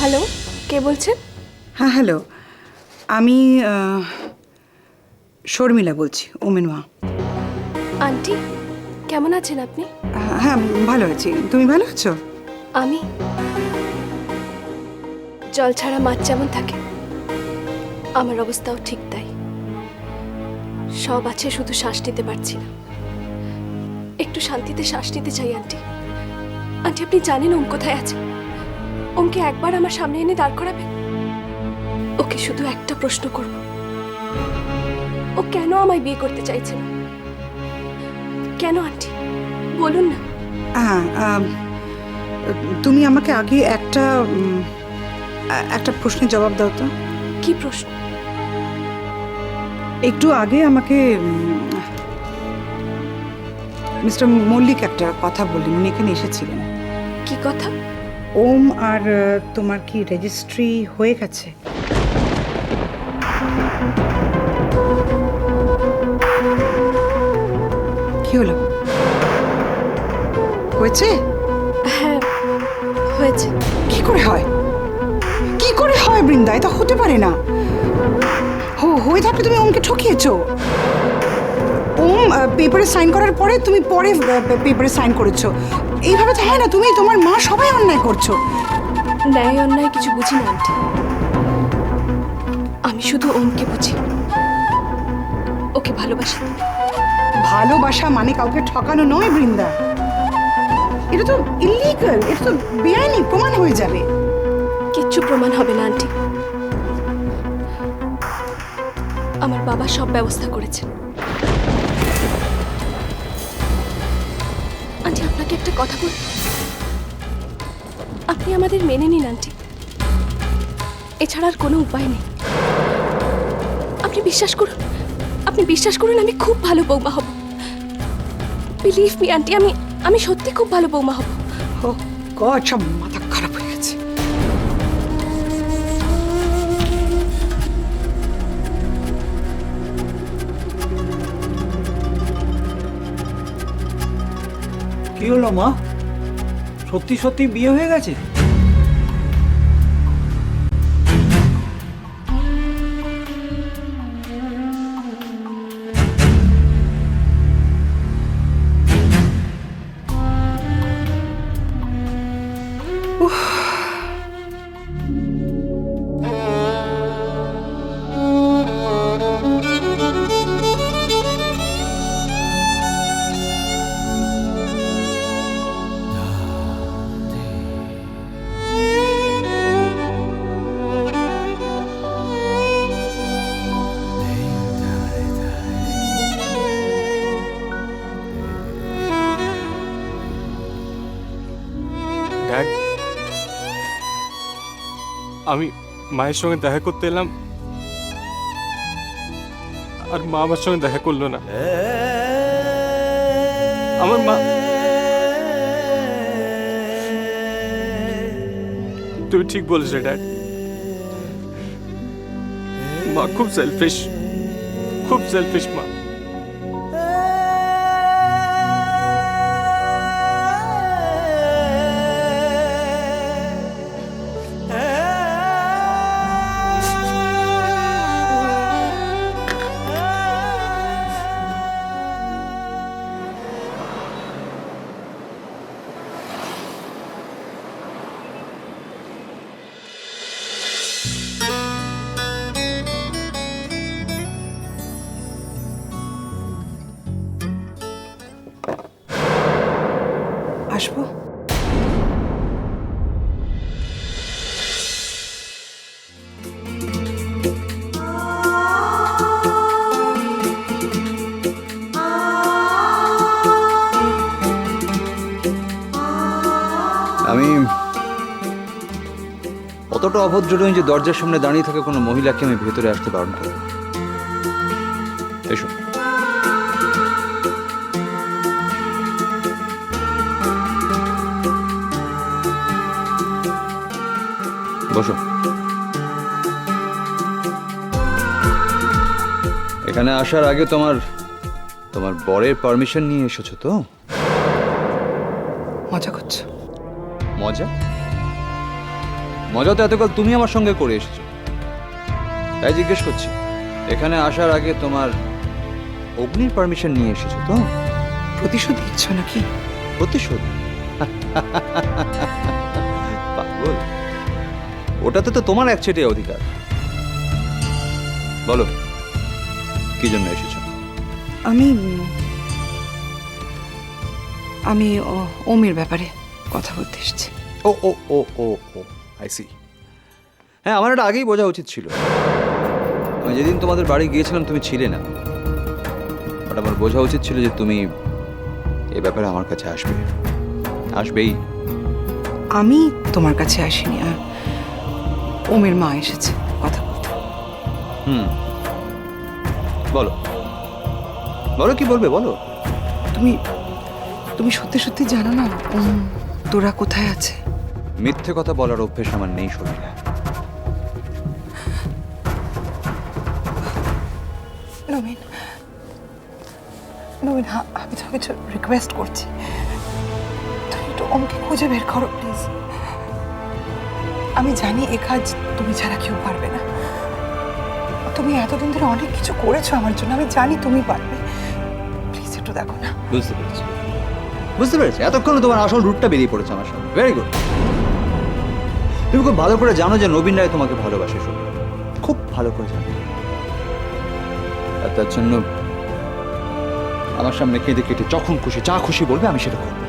Hello, কে বলছেন? হ্যাঁ hello, আমি শর্মিলা বলছি, ওমেন মা। আন্টি, কেমন আছেন আপনি? হ্যাঁ ভালো আছি, তুমি ভালো আছো? আমি জল ছাড়া মাছ যেমন থাকে, আমার অবস্থাও ঠিক তাই। সব আছে, শুধু শ্বাস নিতে পারছি না। একটু শান্তিতে শ্বাস নিতে চাই আন্টি। আন্টি, আপনি জানেন ওম কোথায় আছে? ওমকে একবার আমার সামনে এনে দাঁড় করাবেন। ওকে শুধু একটা প্রশ্ন করব, ও কেন আমায় বিয়ে করতে চাইছে না? কেন আন্টি, বলুন না। হ্যাঁ, তুমি আমাকে আগে একটা প্রশ্নের জবাব দাও তো। কি প্রশ্ন? একটু আগে আমাকে মিস্টার মল্লিক একটা কথা বললেন, উনি এখানে এসেছিলেন। কি কথা? ওম আর তোমার কি রেজিস্ট্রি হয়ে গেছে? কি হলো, হয়েছে? হ্যাঁ, হয়েছে। কি করে হয়, কি করে হয় বৃন্দা? এটা হতে পারে না। হয়ে থাকলে তুমি ওমকে ঠকিয়েছো। ওম পেপারে সাইন করার পরে তুমি পরে পেপারে সাইন করেছো। এইভাবে তো হয় না, তুমি তোমার মা সবাই অন্যায় করছো। ন্যায় অন্যায় কিছু বুঝি না আন্টি। আমি শুধু ওমকে বুঝি, ওকে ভালোবাসি। ভালোবাসা মানে কাউকে ঠকানো নয় বৃন্দা, এটা তো ইলিগাল, এটা তো বেআইনি, প্রমাণ হয়ে যাবে। কিচ্ছু প্রমাণ হবে না আন্টি। আমার বাবা সব ব্যবস্থা করেছেন। আন্টি, আপনাকে একটা কথা বল, আপনি আমাদের মেনে নিন আন্টি, এছাড়া আর কোনো উপায় নেই। আপনি বিশ্বাস করুন, আপনি বিশ্বাস করুন, আমি খুব ভালো বৌমা হব। বিলিভ মি আন্টি, আমি সত্যি খুব ভালো বৌমা হব। ও গড, সব মাথা খারাপ হয়ে গেছে। কি হলো মা, সত্যি সত্যি বিয়ে হয়ে গেছে? ড্যাড, আমি মায়ের সঙ্গে দেখা করতে এলাম, আর মা আমার সঙ্গে দেখা করলো না। আমার মা, তুমি ঠিক বলেছো ড্যাড, মা খুব সেলফিশ, খুব সেলফিশ মা। আসবো? আমি অতটা অভদ্র নই যে দরজার সামনে দাঁড়িয়ে থাকা কোনো মহিলাকে আমি ভেতরে আসতে বারণ করব। এসো। বসো। এখানে আসার আগে তোমার বরের পারমিশন নিয়ে এসেছো তো? মজা করছো? মজা? মজা তো এতকাল তুমি আমার সঙ্গে করে এসেছো, তাই জিজ্ঞেস করছি এখানে আসার আগে তোমার অগ্নির পারমিশন নিয়ে এসেছো তো? প্রতিশোধ দিচ্ছ নাকি? প্রতিশোধ? পাগল, ওটাতে তো তোমার একচেটিয়া অধিকার। বলো কি জন্য এসেছো? আমি আমি ওমের ব্যাপারে কথা বলতে এসেছি। ও ও ও ও ও আই সি। হ্যাঁ, আমার এটা আগেই বোঝা উচিত ছিল। আমি যেদিন তোমাদের বাড়ি গিয়েছিলাম তুমি ছিলে না, বাট আমার বোঝা উচিত ছিল যে তুমি এ ব্যাপারে আমার কাছে আসবেই। আমি তোমার কাছে আসিনি, আর ওমের মা এসেছে কথা বলতে। বলো বলো, কি বলবে বলো। তুমি তুমি সত্যি সত্যি জানো না ওম তোরা কোথায় আছে? মিথ্যে কথা বলার অভ্যেস আমার নেই শর্মিলা। নবীন, নবীন, আমি তোকে রিকোয়েস্ট করছি, তুমি একটু ওমকে খুঁজে বের করো প্লিজ। আমি জানি এ কাজ তুমি ছাড়া কেউ পারবে না। তুমি এতদিন ধরে অনেক কিছু করেছো আমার জন্য, আমি জানি তুমি পারবে। প্লিজ একটু দেখো না। বুঝতে পেরেছি, এতক্ষণ তোমার আসল রুটটা বেরিয়ে পড়েছে আমার সামনে। Very good. তুমি খুব ভালো করে জানো যে নবীন রায় তোমাকে ভালোবাসে, শর্মিলা, খুব ভালো করে জানো। আর তার জন্য আমার সামনে কেঁদে কেটে যখন খুশি যা খুশি বলবে আমি সেটা করবো।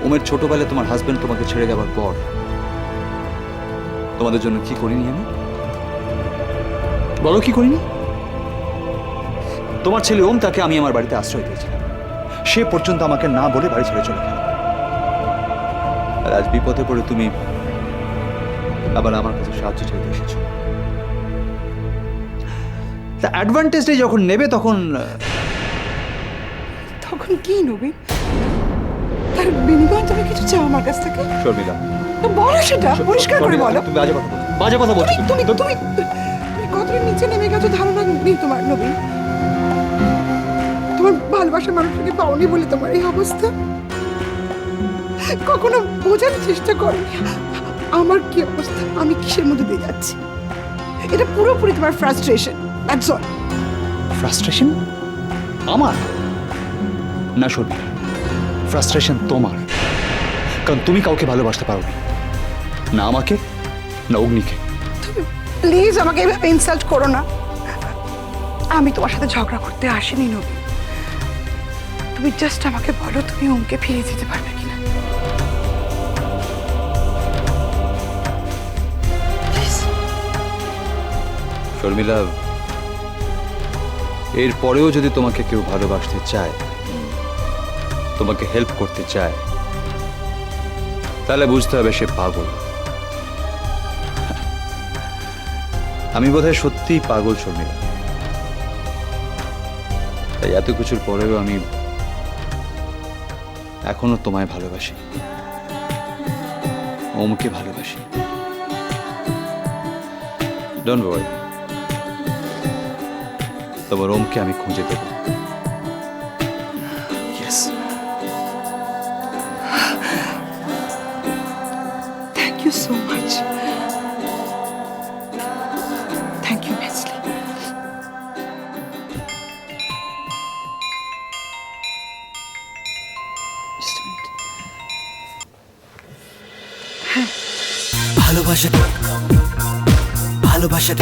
ওমের ছোটবেলায় তোমার হাজবেন্ড তোমাকে ছেড়ে যাওয়ার পর তোমাদের জন্য কি করিনি আমি? বলো কি করিনি? তোমার ছেলে ওম, তাকে আমি আমার বাড়িতে আশ্রয় দিয়েছিলাম, সে পর্যন্ত আমাকে না বলে বাড়ি ছেড়ে চলে গেল। আর আজ বিপদে পড়ে তুমি আবার আমার কাছে সাহায্য চাইতে এসেছো। তা অ্যাডভান্টেজটাই যখন নেবে তখন তখন কি নবীন? তার বিনিময়ে তুমি কিছু চাও আমার কাছ থেকে? শর্মিলা, তো বলো সেটা, পরিষ্কার করে বলো। তুমি বাজে কথা বলছো। তুমি তুমি তুমি কতটা নিচে নেমে গেছো ধারণা নেই তোমার নবীন। তোমার ভালোবাসার মানুষকে পাওনি বলে তোমার এই অবস্থা। কখনো বোঝার চেষ্টা করনি আমার কি অবস্থা, আমি কিসের মধ্যে দিয়ে যাচ্ছি। এটা পুরোপুরি তোমার ফ্রাস্ট্রেশন, দ্যাটস অল। ফ্রাস্ট্রেশন আমার না শর্মিলা, ফ্রাস্ট্রেশন তোমার। কারণ তুমি কাউকে ভালোবাসতে পারোনি, না আমাকে না অগ্নিকে। তুমি প্লিজ আমাকে এভাবে ইনসাল্ট করো না। আমি তোমার সাথে ঝগড়া করতে আসিনি নবী। তুমি জাস্ট আমাকে বলো তুমি ওমকে ফিরিয়ে দিতে পারবে কিনা। প্লিজ। শর্মিলা, এর পরেও যদি তোমাকে কেউ ভালোবাসতে চায়, তোমাকে হেল্প করতে চায়, তাহলে বুঝতে হবে সে পাগল। আমি বোধহয় সত্যিই পাগল শর্মিলা। তাই এত কিছুর পরেও আমি এখনো তোমায় ভালোবাসি, ওমকে ভালোবাসি। ডোন্ট ওয়ারি, তোমার ওমকে আমি খুঁজে দেব। Yes. Thank you so much. Thank you নেসলি। ভালোবাসা